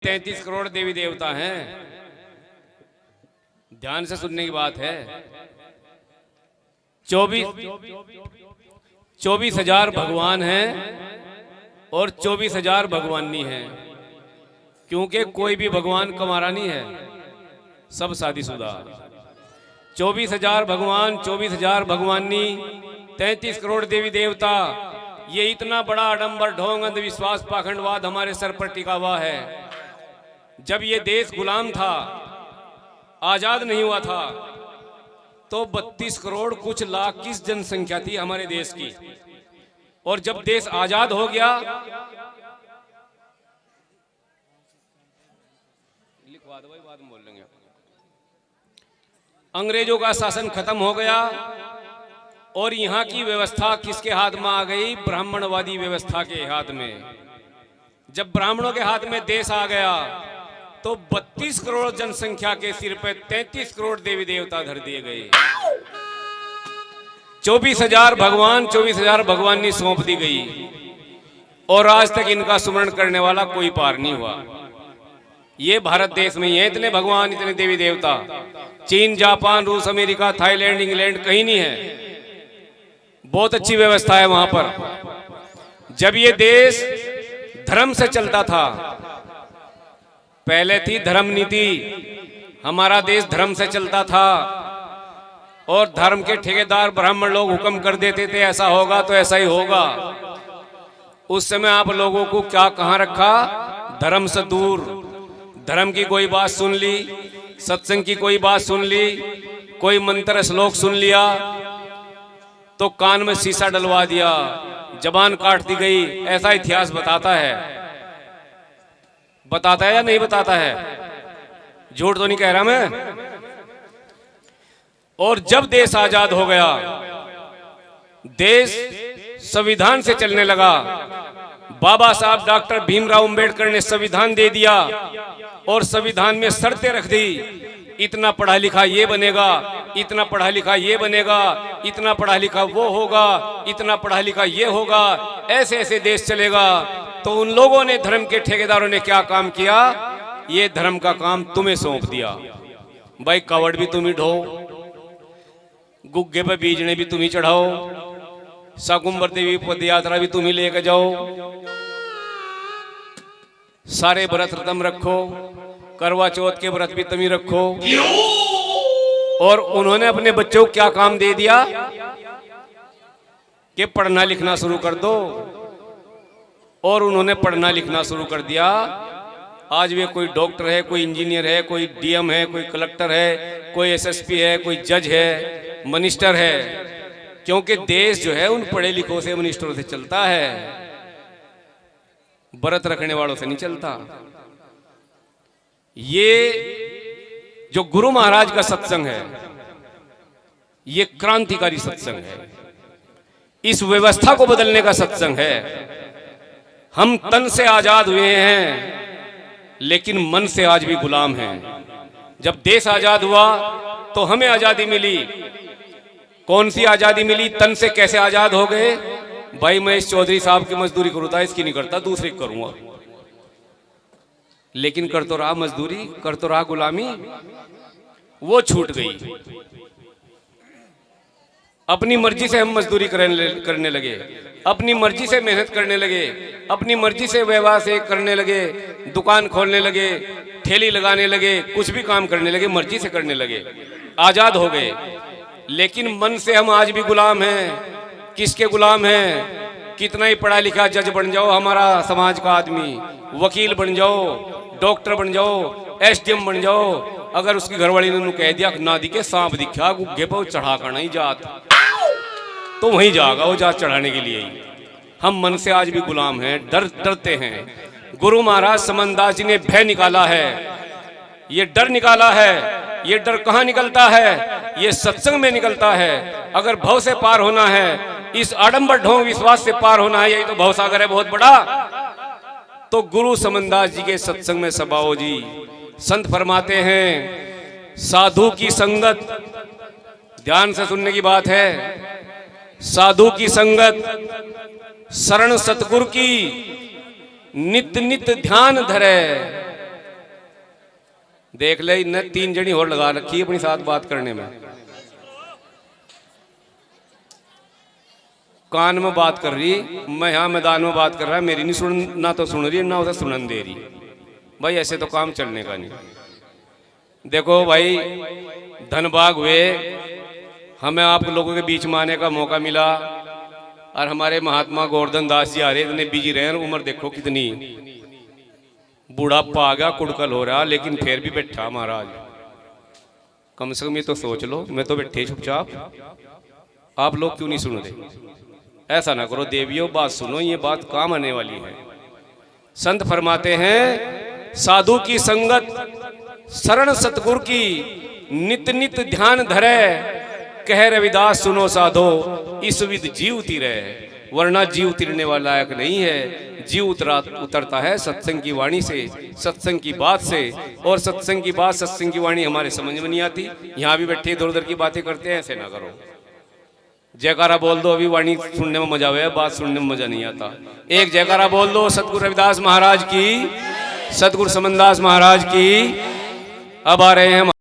33 करोड़ देवी देवता हैं। ध्यान से सुनने की बात है। 24,000 भगवान हैं और 24,000 भगवानी हैं, क्योंकि कोई भी भगवान कमारा नहीं है, सब शादीशुदा। 24,000 भगवान, 24,000 भगवानी, 33 करोड़ देवी देवता। ये इतना बड़ा आडंबर, ढोंग, अंधविश्वास, पाखंडवाद हमारे सर पर टिका हुआ है। जब ये देश गुलाम था, आजाद नहीं हुआ था, तो 32 करोड़ कुछ लाख की जनसंख्या थी हमारे देश की। और जब देश आजाद हो गया, लिखवा दो भाई, बाद में बोल लेंगे। अंग्रेजों का शासन खत्म हो गया और यहाँ की व्यवस्था किसके हाथ में आ गई? ब्राह्मणवादी व्यवस्था के हाथ में। जब ब्राह्मणों के हाथ में देश आ गया तो 32 करोड़ जनसंख्या के सिर पे 33 करोड़ देवी देवता धर दिए गए। 24,000 भगवान, 24,000 भगवानी सौंप दी गई और आज तक इनका सुमरण करने वाला कोई पार नहीं हुआ। ये भारत देश में ही है इतने भगवान, इतने देवी देवता। चीन, जापान, रूस, अमेरिका, थाईलैंड, इंग्लैंड कहीं नहीं है। बहुत अच्छी व्यवस्था है वहां पर। जब ये देश धर्म से चलता था, पहले थी धर्म नीति, हमारा देश धर्म से चलता था और धर्म के ठेकेदार ब्राह्मण लोग हुक्म कर देते थे, ऐसा होगा तो ऐसा ही होगा। उस समय आप लोगों को क्या कहां रखा? धर्म से दूर। धर्म की कोई बात सुन ली, सत्संग की कोई बात सुन ली, कोई मंत्र श्लोक सुन लिया तो कान में शीशा डलवा दिया, जबान काट दी गई। ऐसा इतिहास बताता है। बताता है या नहीं बताता है? झूठ तो नहीं कह रहा मैं। और जब देश आजाद हो गया, देश संविधान से चलने लगा। बाबा साहब डॉक्टर भीमराव अंबेडकर ने संविधान दे दिया और संविधान में शर्तें रख दी। इतना पढ़ा लिखा ये बनेगा, इतना पढ़ा लिखा ये बनेगा, इतना पढ़ा लिखा वो होगा, इतना पढ़ा लिखा ये होगा, ऐसे ऐसे देश चलेगा। तो उन लोगों ने, धर्म के ठेकेदारों ने क्या काम किया? ये धर्म का काम तुम्हें सौंप दिया। भाई कावड़ भी तुम ही ढो, गुग्गे पे बीजने भी तुम ही चढ़ाओ, शाकुंभर देवी पद यात्रा भी तुम ही लेके जाओ, सारे व्रत तुम रखो, करवा चौथ के व्रत भी तुम ही रखो। और उन्होंने अपने बच्चों को क्या काम दे दिया कि पढ़ना लिखना शुरू कर दो। और उन्होंने पढ़ना लिखना शुरू कर दिया। आज वे कोई डॉक्टर है, कोई इंजीनियर है, कोई डीएम है, कोई कलेक्टर है, कोई एसएसपी है, कोई जज है, मिनिस्टर है। क्योंकि देश जो है उन पढ़े लिखों से, मिनिस्टरों से चलता है, व्रत रखने वालों से नहीं चलता। ये जो गुरु महाराज का सत्संग है, ये क्रांतिकारी सत्संग है। इस व्यवस्था को बदलने का सत्संग है। हम तन से आजाद हुए हैं, लेकिन मन से आज भी गुलाम हैं। जब देश आजाद हुआ तो हमें आजादी मिली। कौन सी आजादी मिली? तन से कैसे आजाद हो गए? भाई मैं इस चौधरी साहब की मजदूरी करूँगा, इसकी नहीं करता, दूसरी करूंगा। लेकिन कर तो रहा मजदूरी, कर तो रहा गुलामी, वो छूट गई। अपनी मर्जी से हम मजदूरी करने लगे, अपनी मर्जी से मेहनत करने लगे, अपनी मर्जी से व्यवसाय करने लगे, दुकान खोलने लगे, ठेली लगाने लगे, कुछ भी काम करने लगे, मर्जी से करने लगे, आजाद हो गए। लेकिन मन से हम आज भी गुलाम हैं। किसके गुलाम हैं? कितना ही पढ़ा लिखा जज बन जाओ, हमारा समाज का आदमी, वकील बन जाओ, डॉक्टर बन जाओ, एसडीएम बन जाओ, अगर उसकी घरवाली ने कह दिया नादी के सांप दिखा, गुग्गे पर चढ़ा कर नहीं जात, तो वहीं जाएगा वो जात चढ़ाने के लिए ही। हम मन से आज भी गुलाम हैं, डरते हैं। गुरु महाराज समनदास जी ने भय निकाला है, ये डर निकाला है। ये डर कहाँ निकलता है? ये सत्संग में निकलता है। अगर भव से पार होना है, इस आडंबर ढोंग विश्वास से पार होना है, यही तो भवसागर है बहुत बड़ा। तो गुरु समनदास जी के सत्संग में सबाओ जी। संत फरमाते हैं, साधु की संगत, ध्यान से सुनने की बात है, साधु की संगत, शरण सतगुरु की, नित नित ध्यान धरे, देख ले, इनने 3 जनी और लगा रखी अपनी साथ बात करने में। कान में बात कर रही, मैं यहाँ मैदान में बात कर रहा, मेरी नहीं सुन, ना तो सुन रही ना उसे सुनन दे रही। भाई ऐसे तो काम चलने का नहीं। देखो भाई, धनबाग हुए, हमें आप लोगों के बीच में आने का मौका मिला, और हमारे महात्मा गोवर्धन दास जी आ रहे, इतने बिजी रहे, उम्र देखो कितनी, बुढ़ापा आ गया, कुड़कल हो रहा, लेकिन फिर भी बैठा महाराज। कम से कम ये तो सोच लो, मैं तो बैठे चुपचाप, आप लोग क्यों नहीं सुन रहे? ऐसा ना करो देवियों, बात सुनो, ये बात काम आने वाली है। संत फरमाते हैं, साधु की संगत शरण सतगुरु की, नित नित ध्यान धरे, कह रविदास सुनो साधो, इस विध जीव उतरे, वरना जीव उतरने वाला लायक नहीं है। जीव उतरता है सत्संग की वाणी से, सत्संग की बात से, और सत्संग की बात, सत्संग की वाणी हमारे समझ में नहीं आती। यहाँ भी बैठे इधर उधर की बातें करते हैं, ऐसे ना करो। जयकारा बोल दो, अभी वाणी सुनने में मजा हुआ है, बात सुनने में मजा नहीं आता। एक जयकारा बोल दो, सतगुरु रविदास महाराज की, सतगुरु समनदास महाराज की। अब आ रहे हैं